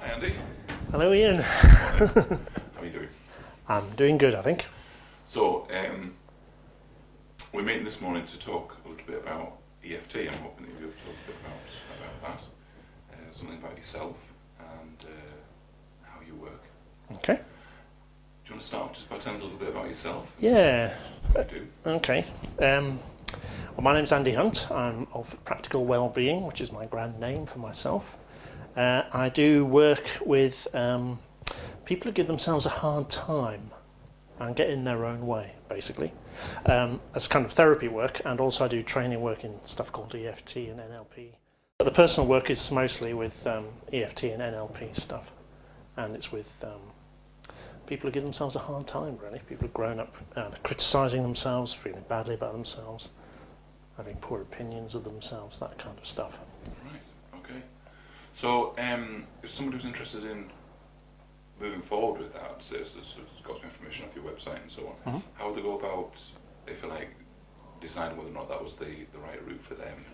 Hi Andy. Hello Ian. How are you doing? I'm doing good, I think. So, we're meeting this morning to talk a little bit about EFT. I'm hoping that you'll be able to tell us a bit about that, something about yourself and how you work. Okay. Do you want to start off just by telling us a little bit about yourself? Yeah. What you do? Okay. Well, my name's Andy Hunt. I'm of Practical Wellbeing, which is my grand name for myself. I do work with people who give themselves a hard time and get in their own way, basically. That's kind of therapy work, and also I do training work in stuff called EFT and NLP. But the personal work is mostly with EFT and NLP stuff, and it's with people who give themselves a hard time, really. People who've grown up criticising themselves, feeling badly about themselves, having poor opinions of themselves, that kind of stuff. Right, okay. So, if somebody was interested in moving forward with that, so it's got some information off your website and so on, how would they go about, if you like, deciding whether or not that was the right route for them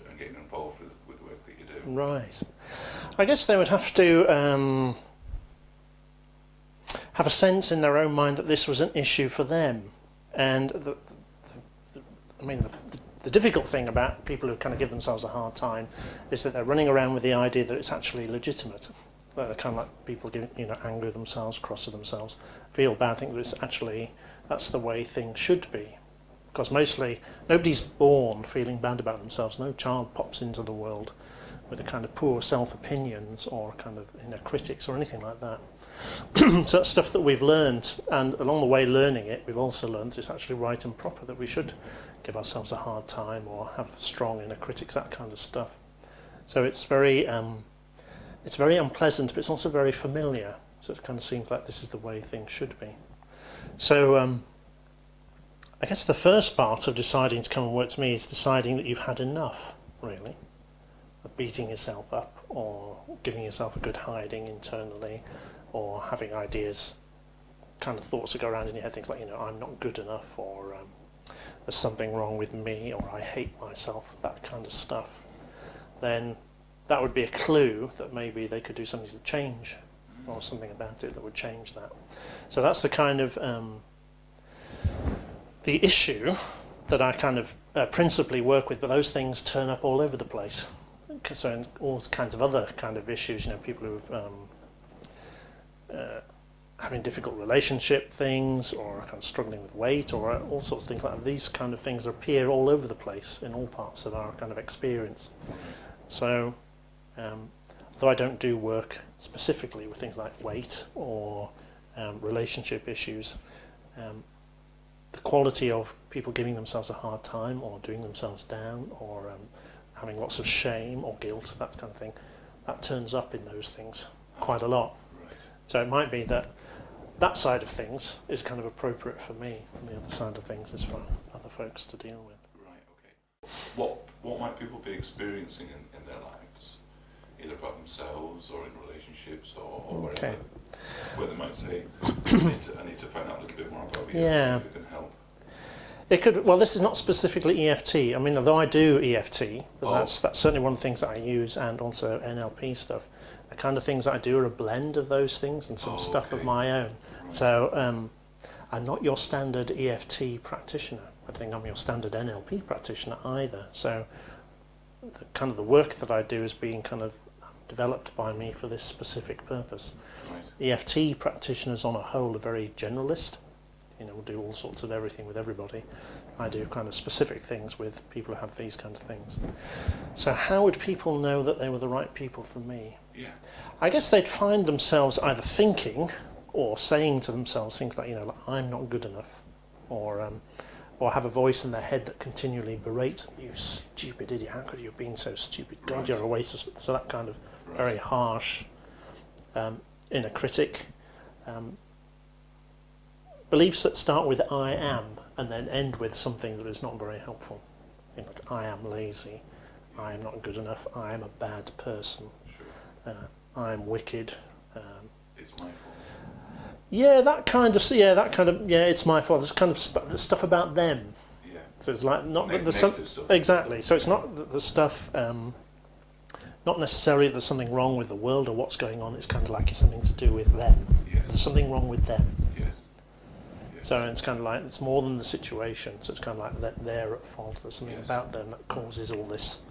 and getting involved with the work that you do? Right. I guess they would have to have a sense in their own mind that this was an issue for them. And the difficult thing about people who kind of give themselves a hard time is that they're running around with the idea that it's actually legitimate. They're kind of like people getting, angry with themselves, cross with themselves, feel bad, think that it's actually, that's the way things should be. Because mostly, nobody's born feeling bad about themselves. No child pops into the world with a kind of poor self-opinions or kind of critics or anything like that. So that's stuff that we've learned, and along the way learning it, we've also learned it's actually right and proper that we should give ourselves a hard time or have strong inner critics, that kind of stuff. So it's very unpleasant, but it's also very familiar. So it kind of seems like this is the way things should be. So I guess the first part of deciding to come and work to me is deciding that you've had enough, really, of beating yourself up or giving yourself a good hiding internally, or having ideas, kind of thoughts that go around in your head, things like, I'm not good enough, or there's something wrong with me, or I hate myself, that kind of stuff. Then that would be a clue that maybe they could do something to change, or something about it that would change that. So that's the kind of the issue that I kind of principally work with, but those things turn up all over the place. So in all kinds of other kind of issues, people who've having difficult relationship things, or kind of struggling with weight, or all sorts of things like that. These kind of things appear all over the place in all parts of our kind of experience. So, though I don't do work specifically with things like weight or relationship issues, the quality of people giving themselves a hard time, or doing themselves down, or having lots of shame or guilt, that kind of thing, that turns up in those things quite a lot. So it might be that that side of things is kind of appropriate for me, and the other side of things is for other folks to deal with. Right, okay. What might people be experiencing in their lives, either about themselves or in relationships or wherever, where they might say, I need to find out a little bit more about you, if it can help? It could. Well, this is not specifically EFT. I mean, although I do EFT, but that's certainly one of the things that I use, and also NLP stuff. The kind of things that I do are a blend of those things and some stuff of my own. Right. So I'm not your standard EFT practitioner. I think I'm your standard NLP practitioner either. So the kind of the work that I do is being kind of developed by me for this specific purpose. Right. EFT practitioners on a whole are very generalist. We'll do all sorts of everything with everybody. I do kind of specific things with people who have these kind of things. So how would people know that they were the right people for me? Yeah. I guess they'd find themselves either thinking or saying to themselves things like, I'm not good enough, or have a voice in their head that continually berates them, you stupid idiot, how could you have been so stupid? God, you're a waste of... So that kind of very harsh inner critic. Beliefs that start with I am and then end with something that is not very helpful. Like, I am lazy, I am not good enough, I am a bad person, I am wicked. It's my fault. It's my fault. There's kind of stuff about them. Yeah. So it's like not the negative stuff. Exactly. So it's not the stuff not necessarily that there's something wrong with the world or what's going on. It's kind of like it's something to do with them. Yes. There's something wrong with them. Yes. Yes. So it's kind of like it's more than the situation. So it's kind of like that they're at fault. There's something about them that causes all this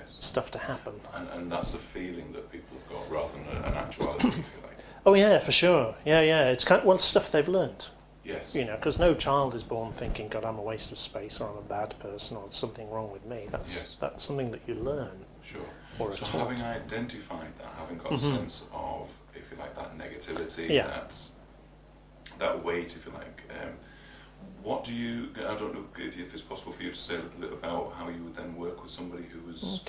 stuff to happen. And that's a feeling that people have got rather than an actuality, if you like. Oh yeah, for sure. Yeah. It's kind of, well, stuff they've learnt. Yes. You know, because no child is born thinking, God, I'm a waste of space, or I'm a bad person, or there's something wrong with me. That's something that you learn. Sure. Or so taught. Having identified that, having got a sense of, if you like, that negativity, that weight, if you like, what do you, I don't know if it's possible for you to say a little bit about how you would then work with somebody who was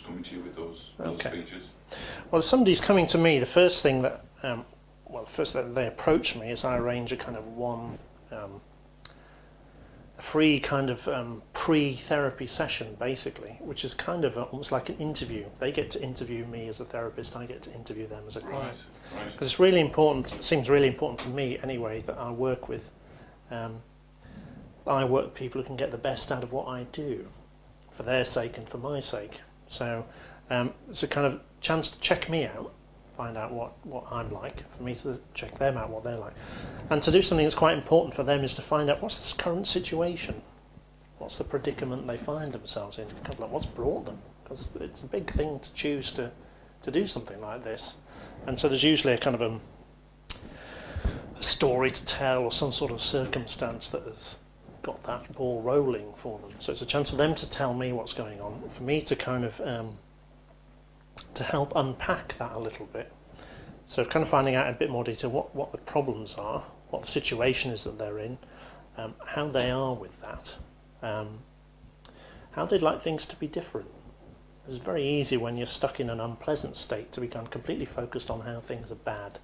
coming to you with those features? Well, if somebody's coming to me, the first thing that, first that they approach me is I arrange a kind of a free kind of pre-therapy session, basically, which is kind of almost like an interview. They get to interview me as a therapist, I get to interview them as a client. Right. Because it's really important, it seems really important to me anyway, that I work with people who can get the best out of what I do, for their sake and for my sake. So it's a kind of chance to check me out, find out what I'm like, for me to check them out, what they're like. And to do something that's quite important for them is to find out what's this current situation, what's the predicament they find themselves in, kind of like what's brought them, because it's a big thing to choose to do something like this. And so there's usually a kind of a story to tell or some sort of circumstance that has got that ball rolling for them. So it's a chance for them to tell me what's going on, for me to kind of to help unpack that a little bit. So kind of finding out in a bit more detail what the problems are, what the situation is that they're in, how they are with that, how they'd like things to be different. It's very easy when you're stuck in an unpleasant state to become completely focused on how things are bad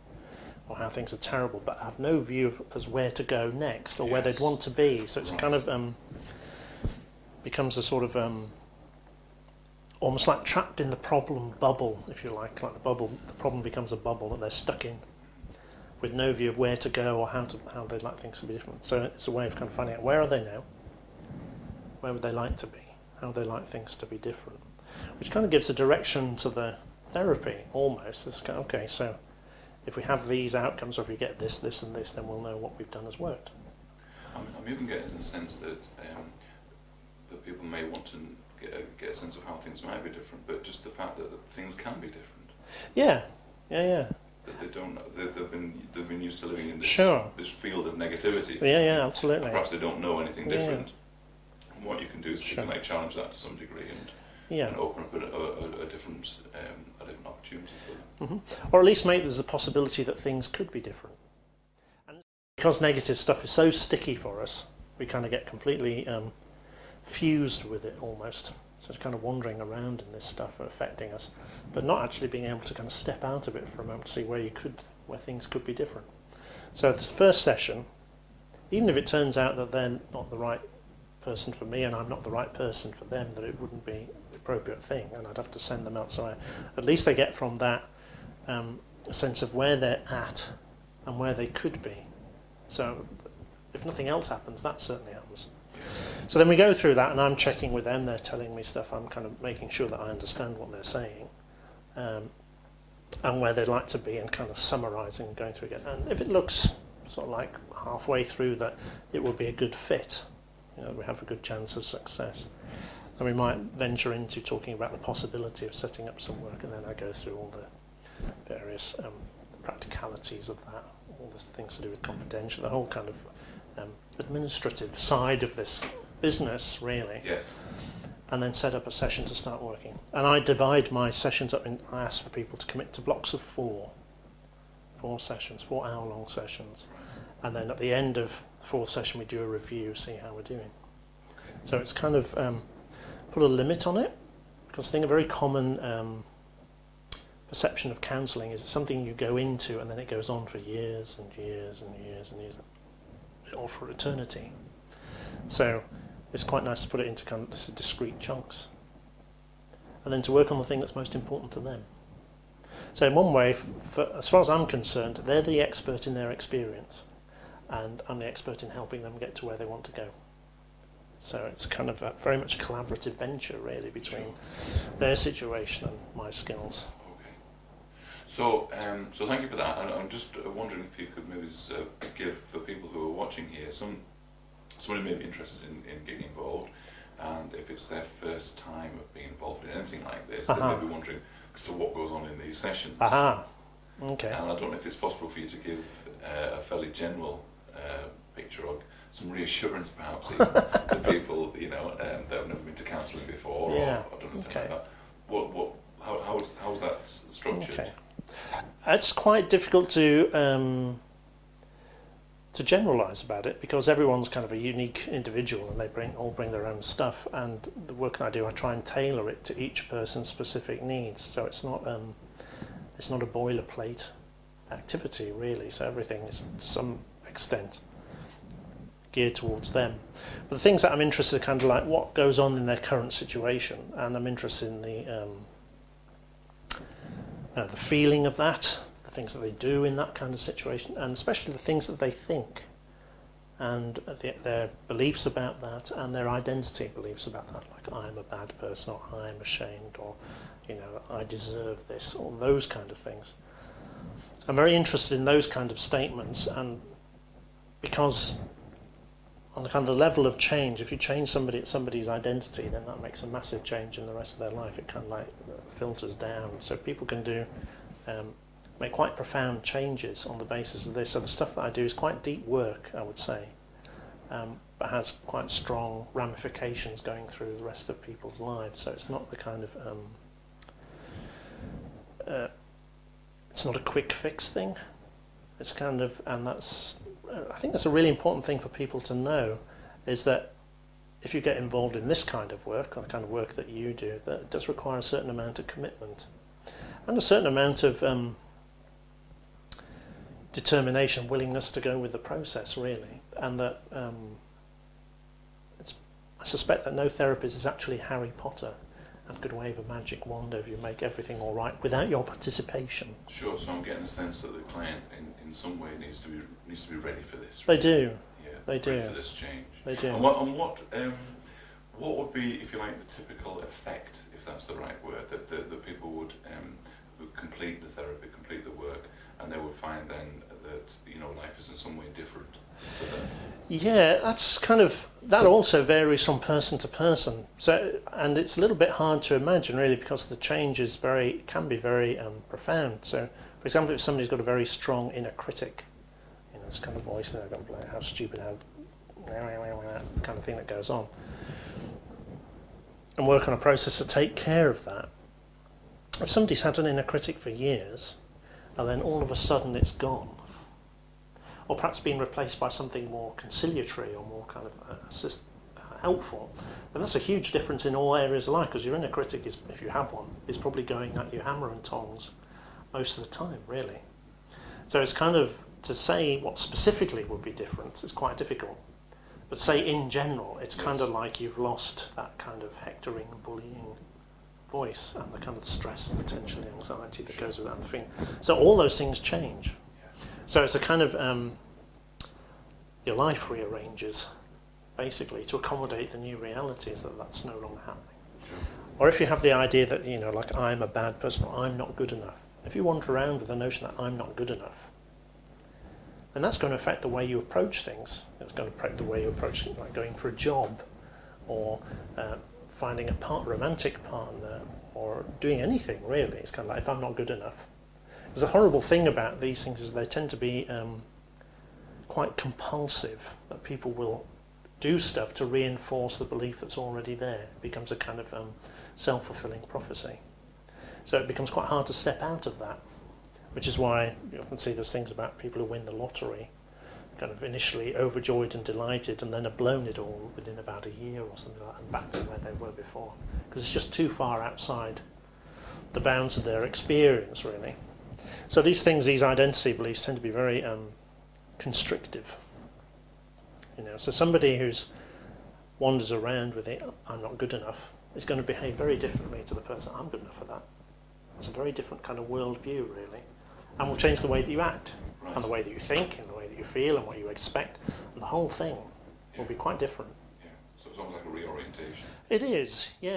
or how things are terrible, but have no view of as where to go next or where they'd want to be. So it's kind of becomes a sort of almost like trapped in the problem bubble, if you like the problem becomes a bubble that they're stuck in with no view of where to go or how they'd like things to be different. So it's a way of kind of finding out where are they now, where would they like to be, how they like things to be different, which kind of gives a direction to the therapy almost. It's kind of, okay, so if we have these outcomes, or if we get this, this and this, then we'll know what we've done has worked. I'm even getting the sense that that people may want to get a sense of how things might be different, but just the fact that things can be different. Yeah. That they don't know. They've been used to living in this field of negativity. Yeah, absolutely. Perhaps they don't know anything different. And what you can do is you can challenge that to some degree and open up a different opportunity for them. Or at least there's a possibility that things could be different. And because negative stuff is so sticky for us, we kind of get completely fused with it almost. So it's kind of wandering around in this stuff affecting us, but not actually being able to kind of step out of it for a moment to see where things could be different. So this first session, even if it turns out that they're not the right person for me and I'm not the right person for them, that it wouldn't be the appropriate thing and I'd have to send them elsewhere, at least they get from that a sense of where they're at and where they could be. So if nothing else happens, that certainly happens. So then we go through that and I'm checking with them, they're telling me stuff, I'm kind of making sure that I understand what they're saying and where they'd like to be, and kind of summarising and going through again. And if it looks sort of like halfway through that it will be a good fit, we have a good chance of success, then we might venture into talking about the possibility of setting up some work, and then I go through all the various practicalities of that, all the things to do with confidential, the whole kind of administrative side of this business, really. Yes. And then set up a session to start working. And I divide my sessions up in, I ask for people to commit to blocks of 4 sessions, 4-hour-long sessions. And then at the end of the 4th session, we do a review, see how we're doing. So it's kind of put a limit on it, because I think a very common perception of counselling is it's something you go into and then it goes on for years and years and years and years, or for eternity. So it's quite nice to put it into kind of discrete chunks, and then to work on the thing that's most important to them. So in one way, as far as I'm concerned, they're the expert in their experience, and I'm the expert in helping them get to where they want to go. So it's kind of very much a collaborative venture, really, between their situation and my skills. Okay. So, so thank you for that. And I'm just wondering if you could maybe give the people who are watching here someone who may be interested in getting involved, and if it's their first time of being involved in anything like this, they may be wondering, so what goes on in these sessions? Okay. And I don't know if it's possible for you to give a fairly general picture or some reassurance perhaps even to people, you know, that have never been to counselling before, or I don't know, anything like that. How's that structured? Okay. It's quite difficult to generalise about it, because everyone's kind of a unique individual and they all bring their own stuff, and the work that I do, I try and tailor it to each person's specific needs. So it's not a boilerplate activity, really. So everything is to some extent geared towards them. But the things that I'm interested in, kind of like what goes on in their current situation, and I'm interested in the feeling of that, the things that they do in that kind of situation, and especially the things that they think, and their beliefs about that, and their identity beliefs about that, like I'm a bad person, or I'm ashamed, or, you know, I deserve this, or those kind of things. I'm very interested in those kind of statements, and because on the kind of level of change, if you change somebody's identity, then that makes a massive change in the rest of their life. It kind of like filters down, so people can make quite profound changes on the basis of this. So the stuff that I do is quite deep work, I would say, but has quite strong ramifications going through the rest of people's lives. So it's not the kind of it's not a quick fix thing. It's kind of, and that's, I think that's a really important thing for people to know, is that if you get involved in this kind of work, or the kind of work that you do, that it does require a certain amount of commitment and a certain amount of determination, willingness to go with the process, really. And that I suspect that no therapist is actually Harry Potter and could wave a magic wand over you, make everything all right without your participation. Sure. So I'm getting a sense that the client, in some way, needs to be ready for this. Right? They do. Yeah. They do. Ready for this change. They do. And what would be, if you like, the typical effect, if that's the right word, that people would complete the therapy, complete the work, and they would find then that, you know, life is in some way different for them? Yeah, that's kind of, that also varies from person to person. So, and it's a little bit hard to imagine, really, because the change is can be very profound. So, for example, if somebody's got a very strong inner critic, you know, this kind of voice there, going, how stupid, how the kind of thing that goes on, and work on a process to take care of that. If somebody's had an inner critic for years, and then all of a sudden it's gone, or perhaps being replaced by something more conciliatory or more kind of helpful, then that's a huge difference in all areas of life, because your inner critic, is, if you have one, is probably going at you hammer and tongs most of the time, really. So it's kind of, to say what specifically would be different is quite difficult. But say in general, it's kind of like you've lost that kind of hectoring, bullying voice, and the kind of stress and the tension, the anxiety that goes with that thing. So all those things change. So it's a kind of, your life rearranges, basically, to accommodate the new realities that's no longer happening. Sure. Or if you have the idea that, you know, like, I'm a bad person, or I'm not good enough, if you wander around with the notion that I'm not good enough, then that's going to affect the way you approach things. It's going to affect the way you approach, like, going for a job, or finding a romantic partner, or doing anything, really. It's kind of like, if I'm not good enough. Because the horrible thing about these things is they tend to be quite compulsive, that people will do stuff to reinforce the belief that's already there. It becomes a kind of self-fulfilling prophecy. So it becomes quite hard to step out of that, which is why you often see those things about people who win the lottery, kind of initially overjoyed and delighted, and then have blown it all within about a year or something like that, and back to where they were before. Because it's just too far outside the bounds of their experience, really. So these things, these identity beliefs, tend to be very constrictive. You know, so somebody who's wanders around with it, I'm not good enough, is going to behave very differently to the person, I'm good enough for that. It's a very different kind of worldview, really, and will change the way that you act, and the way that you think, and the way that you feel, and what you expect, and the whole thing will be quite different. Yeah. So it's almost like a reorientation. It is, yeah.